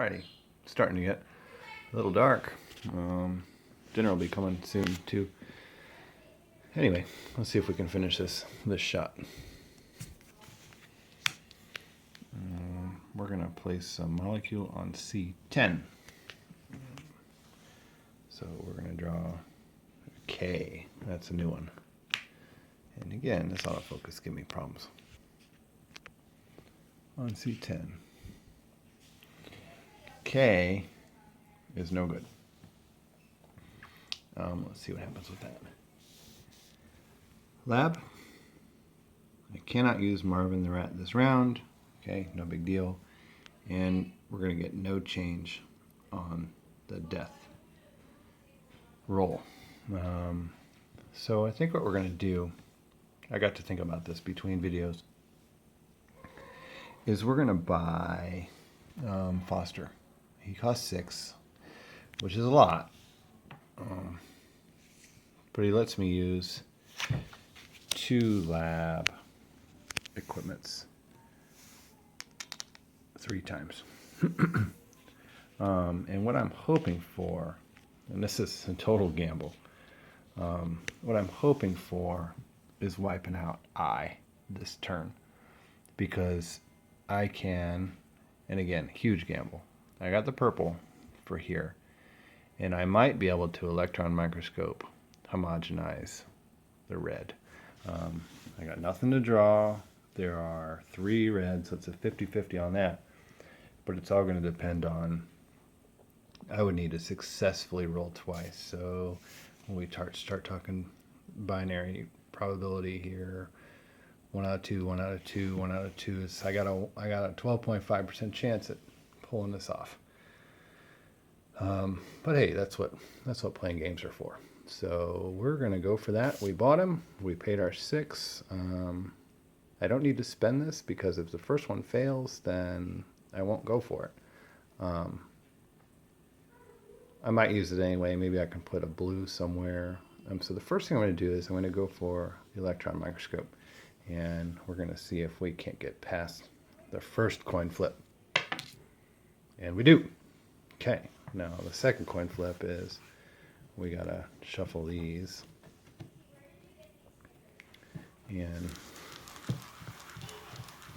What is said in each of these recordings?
Alrighty, starting to get a little dark. Dinner will be coming soon too. Anyway, let's see if we can finish this shot. We're gonna place a molecule on C10. So we're gonna draw K. That's a new one. And again, this autofocus give me problems. On C10. K is no good. Let's see what happens with that. Lab. I cannot use Marvin the Rat this round. Okay, no big deal. And we're going to get no change on the death roll. So I think what we're going to do, I got to think about this between videos, is we're going to buy Foster. He costs 6, which is a lot. But he lets me use 2 lab equipments 3 times. And what I'm hoping for, and this is a total gamble, what I'm hoping for is wiping out I this turn. Because I can, and again, huge gamble. I got the purple for here. And I might be able to electron microscope homogenize the red. I got nothing to draw. There are 3 reds, so it's a 50-50 on that. But it's all going to depend on, I would need to successfully roll twice. So when we start talking binary probability here, 1 out of 2, 1 out of 2, 1 out of 2, I got a 12.5% chance at pulling this off. But hey, that's what playing games are for. So we're gonna go for that. We bought him. We paid our 6. I don't need to spend this because if the first one fails, then I won't go for it. I might use it anyway. Maybe I can put a blue somewhere. So the first thing I'm going to do is I'm going to go for the electron microscope, and we're going to see if we can't get past the first coin flip. And we do. Okay. Now the second coin flip is we got to shuffle these and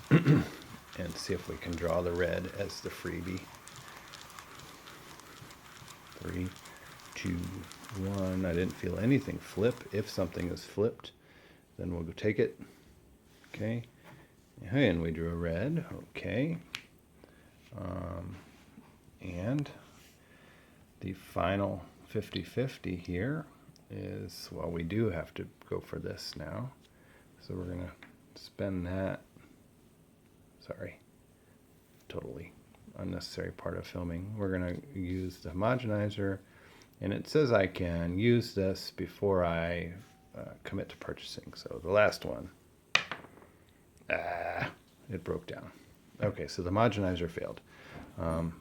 and see if we can draw the red as the freebie. 3, 2, 1. I didn't feel anything flip. If something is flipped, then we'll go take it. Okay. And we drew a red. Okay. And the final 50-50 here is, well, we do have to go for this now. So we're going to spend that. Sorry. Totally unnecessary part of filming. We're going to use the homogenizer, and it says I can use this before I commit to purchasing. So the last one, it broke down. Okay, so the homogenizer failed,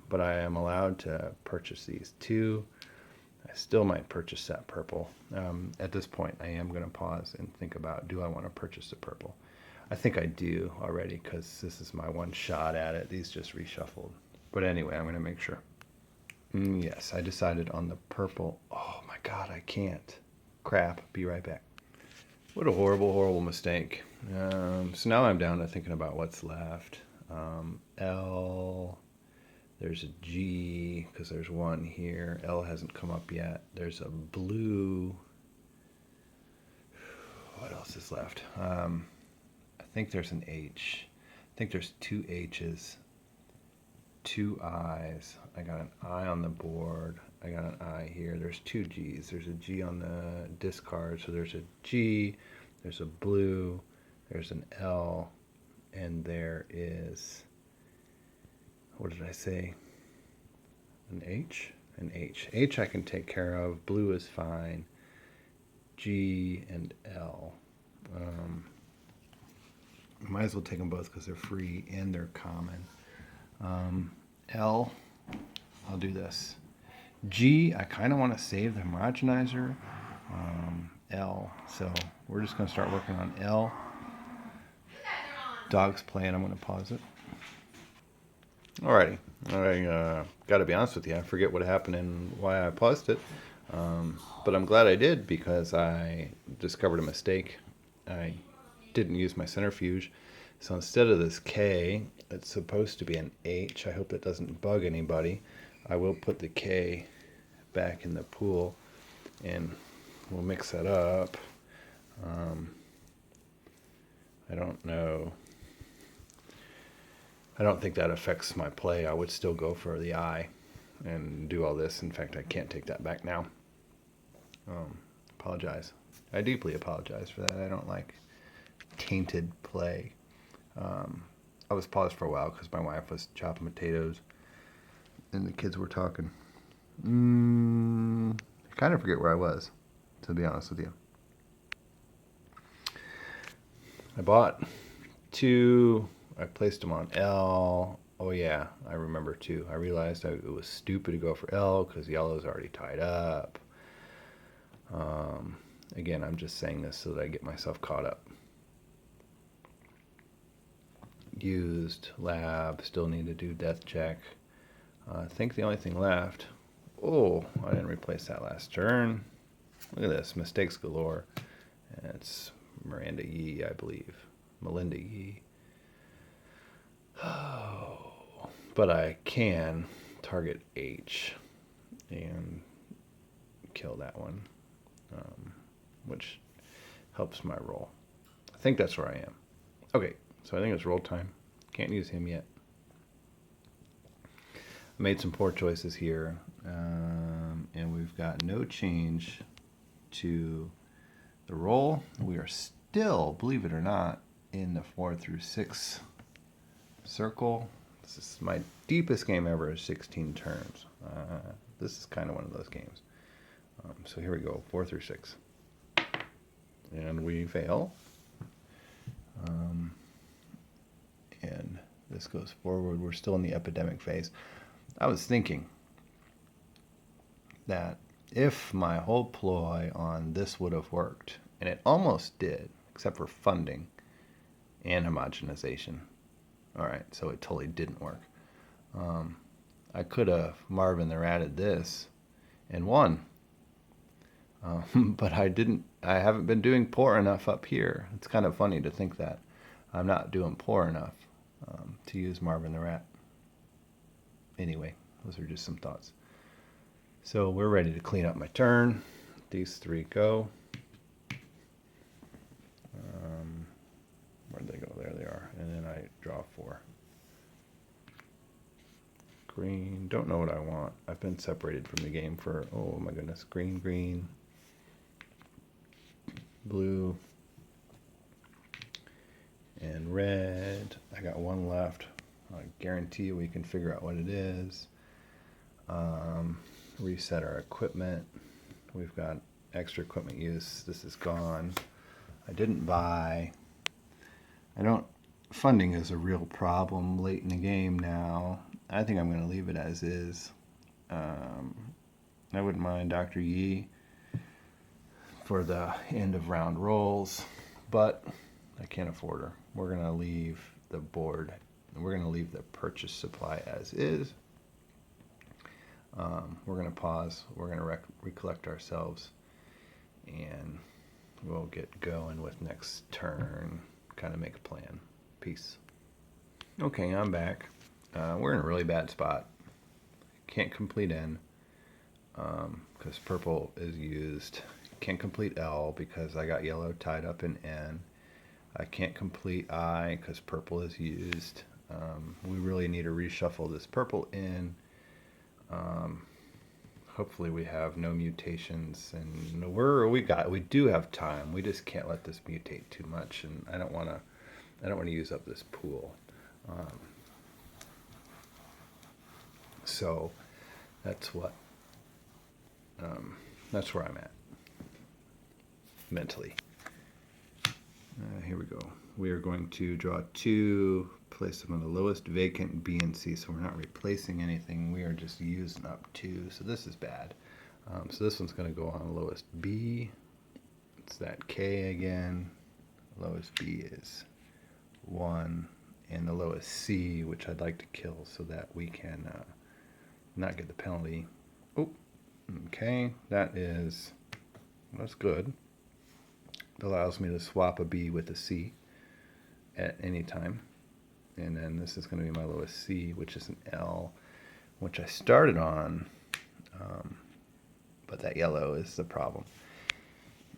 but I am allowed to purchase these 2. I still might purchase that purple. At this point, I am going to pause and think about, do I want to purchase the purple? I think I do already because this is my one shot at it. These just reshuffled. But anyway, I'm going to make sure. Yes, I decided on the purple. Oh my God, I can't. Crap, be right back. What a horrible, horrible mistake. So now I'm down to thinking about what's left. L, there's a G, because there's 1 here. L hasn't come up yet. There's a blue. What else is left? I think there's an H. I think there's 2 H's, 2 I's. I got an I on the board. I got an I here. There's 2 G's. There's a G on the discard. So there's a G, there's a blue, there's an L, and there is, what did I say? An H? An H. H I can take care of. Blue is fine. G and L. Might as well take them both because they're free and they're common. L, I'll do this. G, I kind of want to save the homogenizer. L, so we're just going to start working on L. Dog's playing, I'm going to pause it. Alrighty, I got to be honest with you. I forget what happened and why I paused it, but I'm glad I did because I discovered a mistake. I didn't use my centrifuge, so instead of this K, it's supposed to be an H. I hope that doesn't bug anybody. I will put the K back in the pool, and we'll mix that up. I don't know. I don't think that affects my play. I would still go for the I and do all this. In fact, I can't take that back now. Apologize. I deeply apologize for that. I don't like tainted play. I was paused for a while because my wife was chopping potatoes and the kids were talking. I kind of forget where I was, to be honest with you. I bought two. I placed them on L. Oh yeah, I remember too. I realized it was stupid to go for L because yellow's already tied up. Again, I'm just saying this so that I get myself caught up. Used, lab, still need to do death check. I think the only thing left. Oh, I didn't replace that last turn. Look at this, mistakes galore. It's Miranda Yee, I believe. Melinda Yee. Oh, but I can target H and kill that one, which helps my roll. I think that's where I am. Okay, so I think it's roll time. Can't use him yet. I made some poor choices here, and we've got no change to the roll. We are still, believe it or not, in the 4 through 6 circle. This is my deepest game ever, is 16 turns. This is kind of one of those games. So here we go, 4 through 6. And we fail. And this goes forward. We're still in the epidemic phase. I was thinking that if my whole ploy on this would have worked, and it almost did, except for funding and homogenization. All right, so it totally didn't work. I could have Marvin the Ratted this and won. But I didn't. I haven't been doing poor enough up here. It's kind of funny to think that I'm not doing poor enough to use Marvin the Rat. Anyway, those are just some thoughts. So we're ready to clean up my turn. These three go. Where'd they go? There they are. And then I draw 4. Green. Don't know what I want. I've been separated from the game for, oh my goodness. Green, green. Blue. And red. I got one left. I guarantee you we can figure out what it is. Reset our equipment. We've got extra equipment use. This is gone. I didn't buy. Funding is a real problem late in the game now. I think I'm going to leave it as is. I wouldn't mind Dr. Yee for the end of round rolls, but I can't afford her. We're going to leave the board, and we're going to leave the purchase supply as is. We're going to pause. We're going to recollect ourselves, and we'll get going with next turn. Kind of make a plan. Peace. Okay, I'm back. We're in a really bad spot. Can't complete N because purple is used. Can't complete L because I got yellow tied up in N. I can't complete I because purple is used. We really need to reshuffle this purple in. Hopefully we have no mutations, and we do have time. We just can't let this mutate too much, and I don't want to use up this pool. So that's where I'm at mentally. Here we go. We are going to draw 2, place them on the lowest vacant B and C, so we're not replacing anything. We are just using up 2, so this is bad. So this one's going to go on lowest B. It's that K again. Lowest B is 1, and the lowest C, which I'd like to kill so that we can not get the penalty. Oh, okay, that's good. It allows me to swap a B with a C at any time. And then this is going to be my lowest C, which is an L, which I started on, but that yellow is the problem.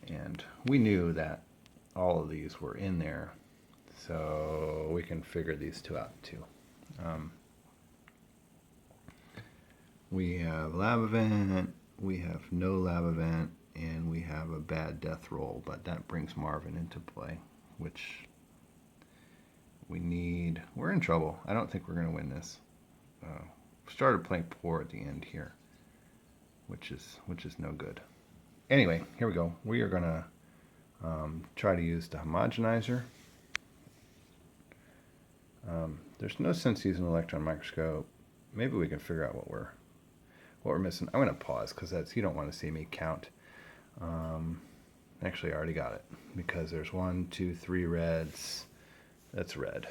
And we knew that all of these were in there, so we can figure these two out too. We have lab event, we have no lab event, and we have a bad death roll, but that brings Marvin into play, which we need. We're in trouble. I don't think we're going to win this. Started playing poor at the end here, which is no good. Anyway, here we go. We are going to try to use the homogenizer. There's no sense using an electron microscope. Maybe we can figure out what we're missing. I'm going to pause because you don't want to see me count. Actually, I already got it because there's 1, 2, 3 reds. That's red.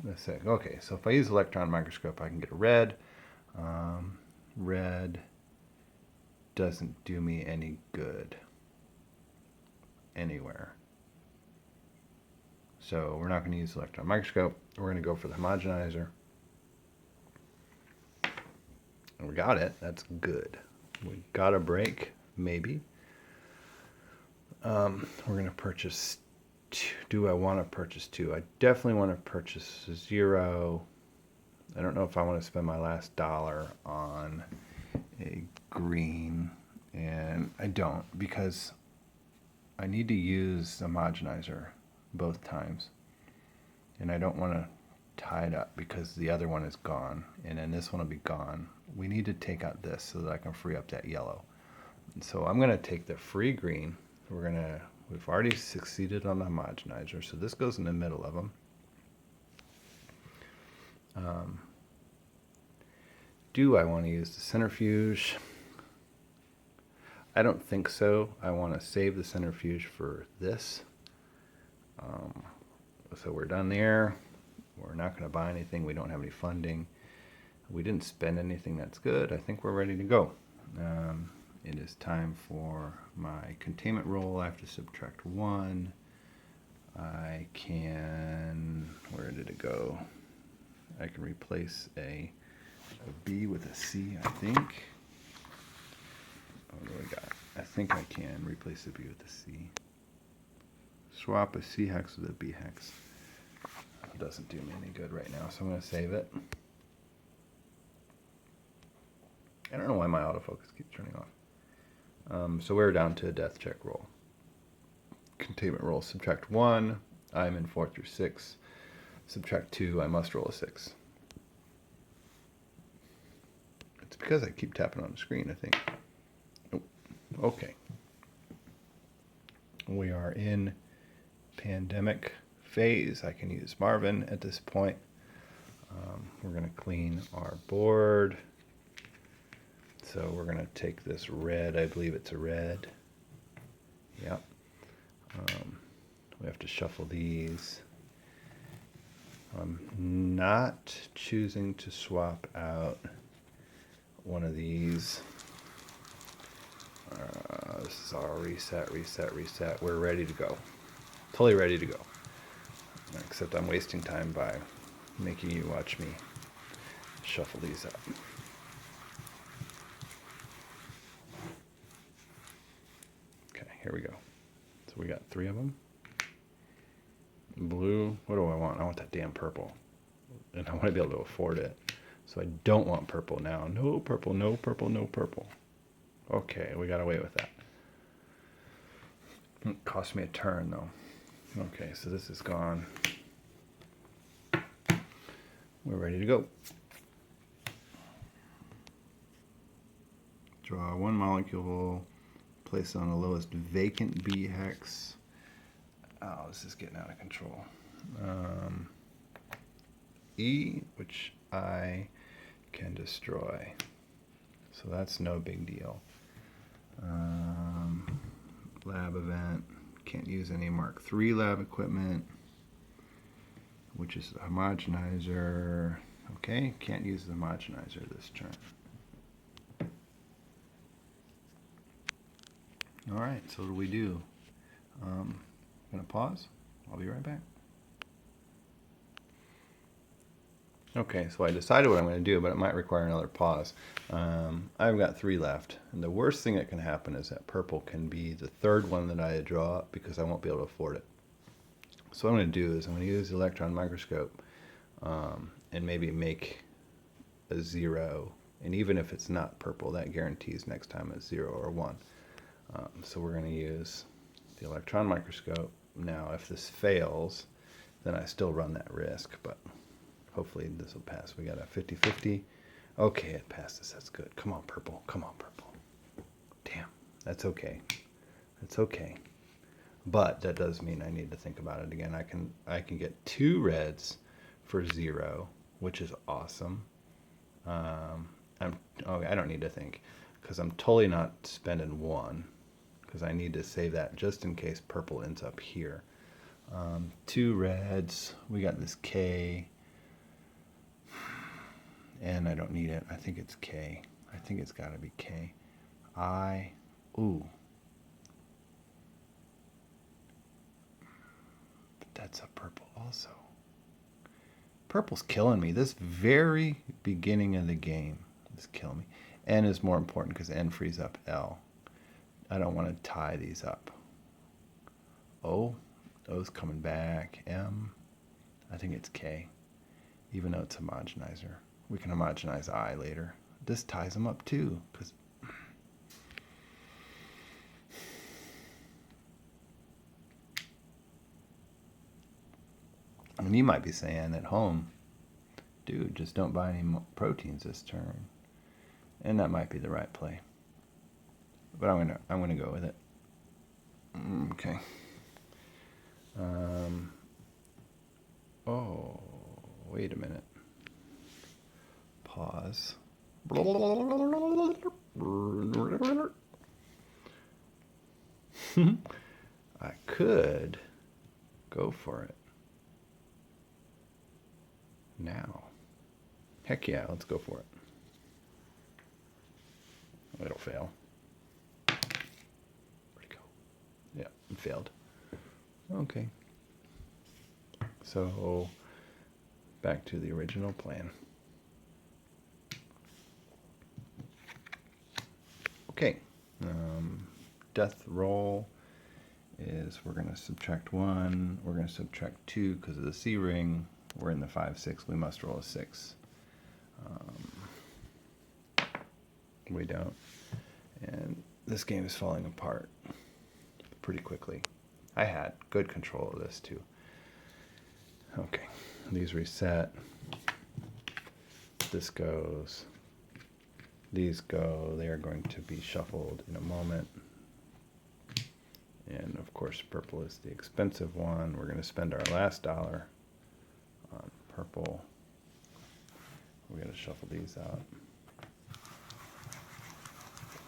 That's it. Okay, so if I use electron microscope, I can get a red. Red doesn't do me any good anywhere. So we're not going to use the electron microscope. We're going to go for the homogenizer. And we got it. That's good. We got a break, maybe. We're going to purchase 2. Do I want to purchase 2? I definitely want to purchase 0. I don't know if I want to spend my last dollar on a green, and I don't, because I need to use the homogenizer both times, and I don't want to tie it up because the other one is gone, and then this one will be gone. We need to take out this so that I can free up that yellow. And so I'm going to take the free green. We've already succeeded on the homogenizer, so this goes in the middle of them. Do I want to use the centrifuge? I don't think so. I want to save the centrifuge for this. So we're done there. We're not going to buy anything. We don't have any funding. We didn't spend anything. That's good. I think we're ready to go. It is time for my containment roll. I have to subtract 1. I can, where did it go? I can replace a B with a C, I think. What do I got? I think I can replace a B with a C. Swap a C hex with a B hex. It doesn't do me any good right now, so I'm going to save it. I don't know why my autofocus keeps turning off. So we're down to a death check roll. Containment roll, subtract 1. I'm in 4 through 6. Subtract 2, I must roll a 6. It's because I keep tapping on the screen, I think. Oh, okay. We are in pandemic phase. I can use Marvin at this point. We're going to clean our board. So we're going to take this red. I believe it's a red. Yep. We have to shuffle these. I'm not choosing to swap out one of these. This is our reset. We're ready to go. Totally ready to go. Except I'm wasting time by making you watch me shuffle these up. Okay, here we go. So we got 3 of them. Blue, what do I want? I want that damn purple. And I want to be able to afford it. So I don't want purple now. No purple, no purple, no purple. Okay, we got away with that. It cost me a turn though. Okay, so this is gone. We're ready to go. Draw 1 molecule, place it on the lowest vacant B hex. Oh, this is getting out of control. E, which I can destroy. So that's no big deal. Lab event. Can't use any Mark III lab equipment. which is the homogenizer. Okay, can't use the homogenizer this turn. All right, so what do we do? I'm going to pause. I'll be right back. Okay, so I decided what I'm going to do, but it might require another pause. I've got 3 left, and the worst thing that can happen is that purple can be the third one that I draw because I won't be able to afford it. So what I'm going to do is I'm going to use the electron microscope and maybe make a 0. And even if it's not purple, that guarantees next time it's 0 or 1. So we're going to use the electron microscope. Now, if this fails, then I still run that risk, but hopefully this will pass. We got a 50-50. Okay, it passes. That's good. Come on, purple. Come on, purple. Damn, that's okay. That's okay. But that does mean I need to think about it again. I can get 2 reds for 0, which is awesome. I don't need to think because I'm totally not spending 1 because I need to save that just in case purple ends up here. 2 reds. We got this K. And I don't need it. I think it's K. I think it's got to be K. I. Ooh. But that's a purple also. Purple's killing me. This very beginning of the game is killing me. N is more important because N frees up L. I don't want to tie these up. O. O's coming back. M. I think it's K. Even though it's homogenizer. We can homogenize I later. This ties them up too, because and you might be saying at home, dude, just don't buy any proteins this turn, and that might be the right play. But I'm gonna go with it. Okay. Oh, wait a minute. Pause. I could go for it now. Heck yeah, let's go for it. It'll fail. Where'd it go? Yeah, it failed. Okay. So, back to the original plan. Okay, death roll is we're going to subtract 1, we're going to subtract 2 because of the C ring, we're in the 5-6, we must roll a 6. We don't, and this game is falling apart pretty quickly. I had good control of this too. Okay, these reset, this goes. These go, they are going to be shuffled in a moment. And of course, purple is the expensive one. We're going to spend our last dollar on purple. We're going to shuffle these out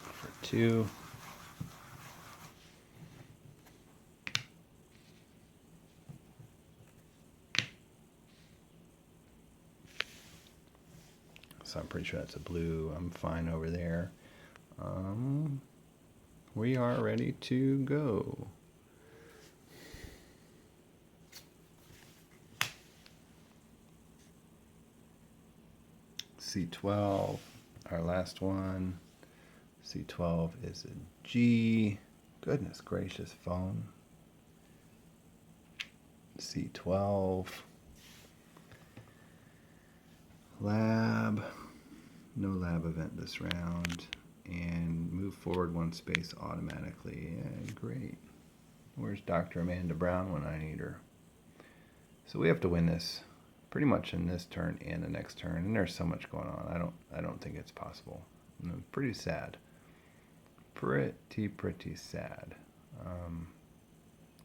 for 2. So I'm pretty sure that's a blue. I'm fine over there. We are ready to go. C12, our last one. C12 is a G. Goodness gracious, phone. C12. Lab. No lab event this round. And move forward 1 space automatically. Yeah, great. Where's Dr. Amanda Brown when I need her? So we have to win this pretty much in this turn and the next turn. And there's so much going on. I don't think it's possible. I'm pretty sad. Pretty sad. I'm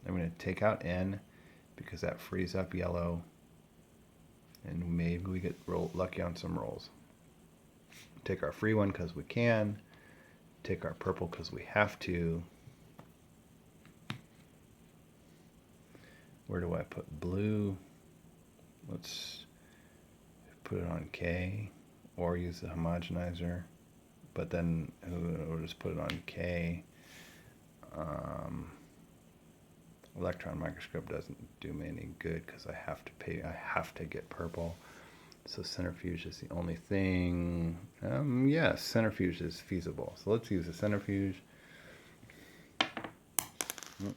going to take out N because that frees up yellow. And maybe we get lucky on some rolls. Take our free one because we can. Take our purple because we have to. Where do I put blue? let's put it on K or use the homogenizer, but then we'll just put it on K. Electron microscope doesn't do me any good because I have to get purple. So centrifuge is the only thing. Yes, centrifuge is feasible. So let's use a centrifuge.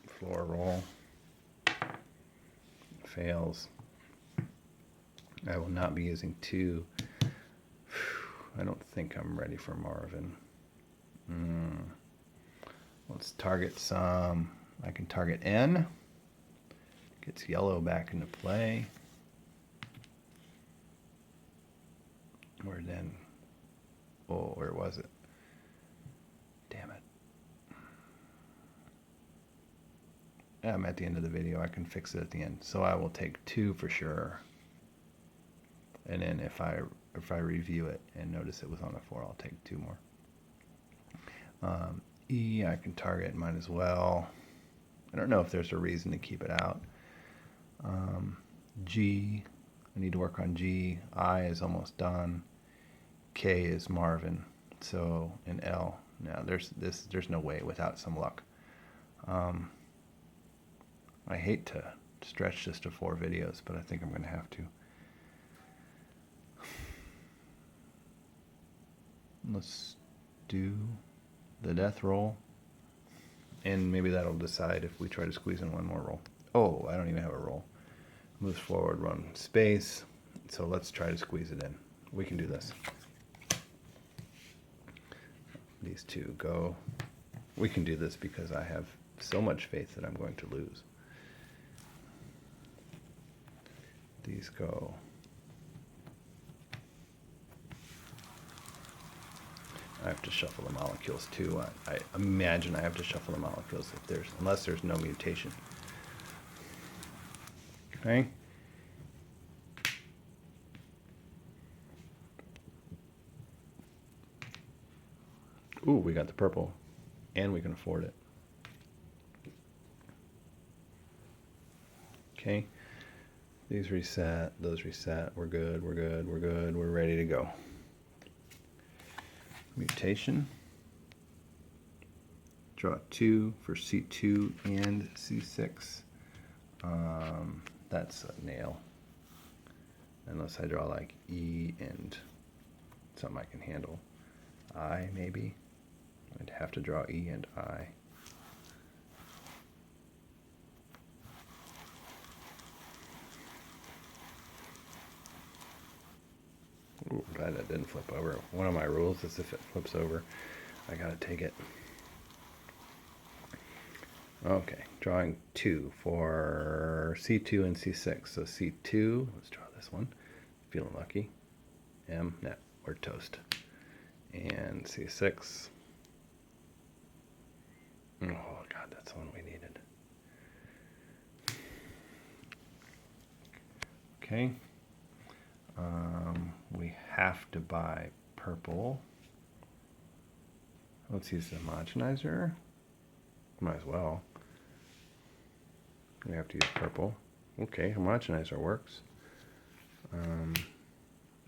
Floor roll. Fails. I will not be using 2. I don't think I'm ready for Marvin. Let's target some. I can target N. Gets yellow back into play. Where then? Oh, where was it? Damn it. I'm at the end of the video. I can fix it at the end. So I will take 2 for sure. And then if I review it and notice it was on a 4, I'll take 2 more. E, I can target, might as well. I don't know if there's a reason to keep it out. G, I need to work on G. I is almost done. K is Marvin. So in L, now there's no way without some luck. I hate to stretch this to 4 videos, but I think I'm going to have to. Let's do the death roll, and maybe that'll decide if we try to squeeze in one more roll. Oh, I don't even have a roll. Moves forward, run space. So let's try to squeeze it in. We can do this. These 2 go. We can do this because I have so much faith that I'm going to lose. These go. I have to shuffle the molecules too. I imagine I have to shuffle the molecules unless there's no mutation. Okay. Ooh, we got the purple, and we can afford it. Okay. These reset, those reset. We're good, we're good, we're good. We're ready to go. Mutation. Draw 2 for C2 and C6. That's a nail. Unless I draw like E and something I can handle. I, maybe. I'd have to draw E and I. Ooh, glad that didn't flip over. One of my rules is if it flips over, I gotta take it. Okay, drawing 2 for C2 and C6. So C2, let's draw this one. Feeling lucky. M, net, we're toast. And C6. Oh God, that's the one we needed. Okay. We have to buy purple. Let's use the homogenizer. Might as well. We have to use purple. Okay, homogenizer works.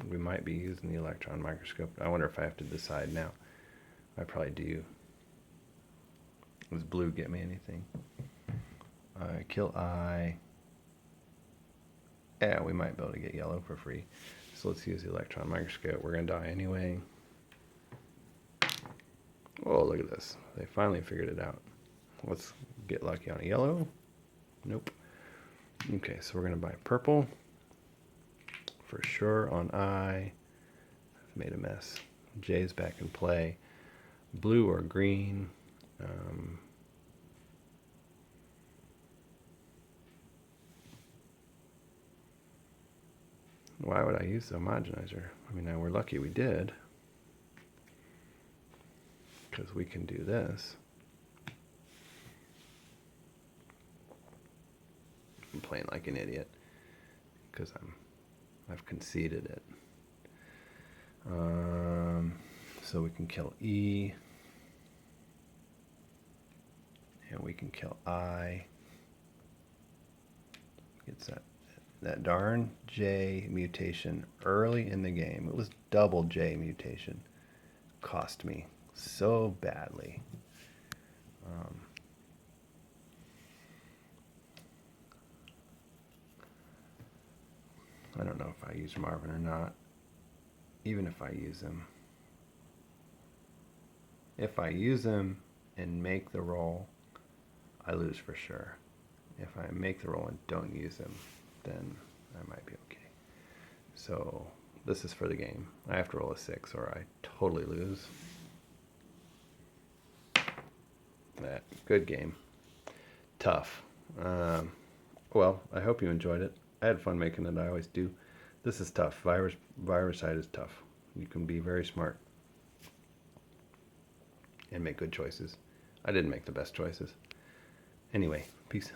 We might be using the electron microscope. I wonder if I have to decide now. I probably do. Does blue get me anything? Kill I. Yeah, we might be able to get yellow for free. So let's use the electron microscope. We're going to die anyway. Oh, look at this. They finally figured it out. Let's get lucky on a yellow. Nope. Okay, so we're going to buy purple. For sure on I. I've made a mess. J's back in play. Blue or green. Why would I use the homogenizer? I mean, now we're lucky we did. Because we can do this. I'm playing like an idiot. Because I've conceded it. So we can kill E. And we can kill I. Gets that That darn J mutation early in the game. It was double J mutation. Cost me so badly. I don't know if I use Marvin or not. Even if I use him. If I use him and make the roll, I lose for sure. If I make the roll and don't use him, then I might be okay. So this is for the game. I have to roll a 6 or I totally lose. That good game. Tough. Well, I hope you enjoyed it. I had fun making it. I always do. This is tough. Virusite is tough. You can be very smart and make good choices. I didn't make the best choices. Anyway, peace.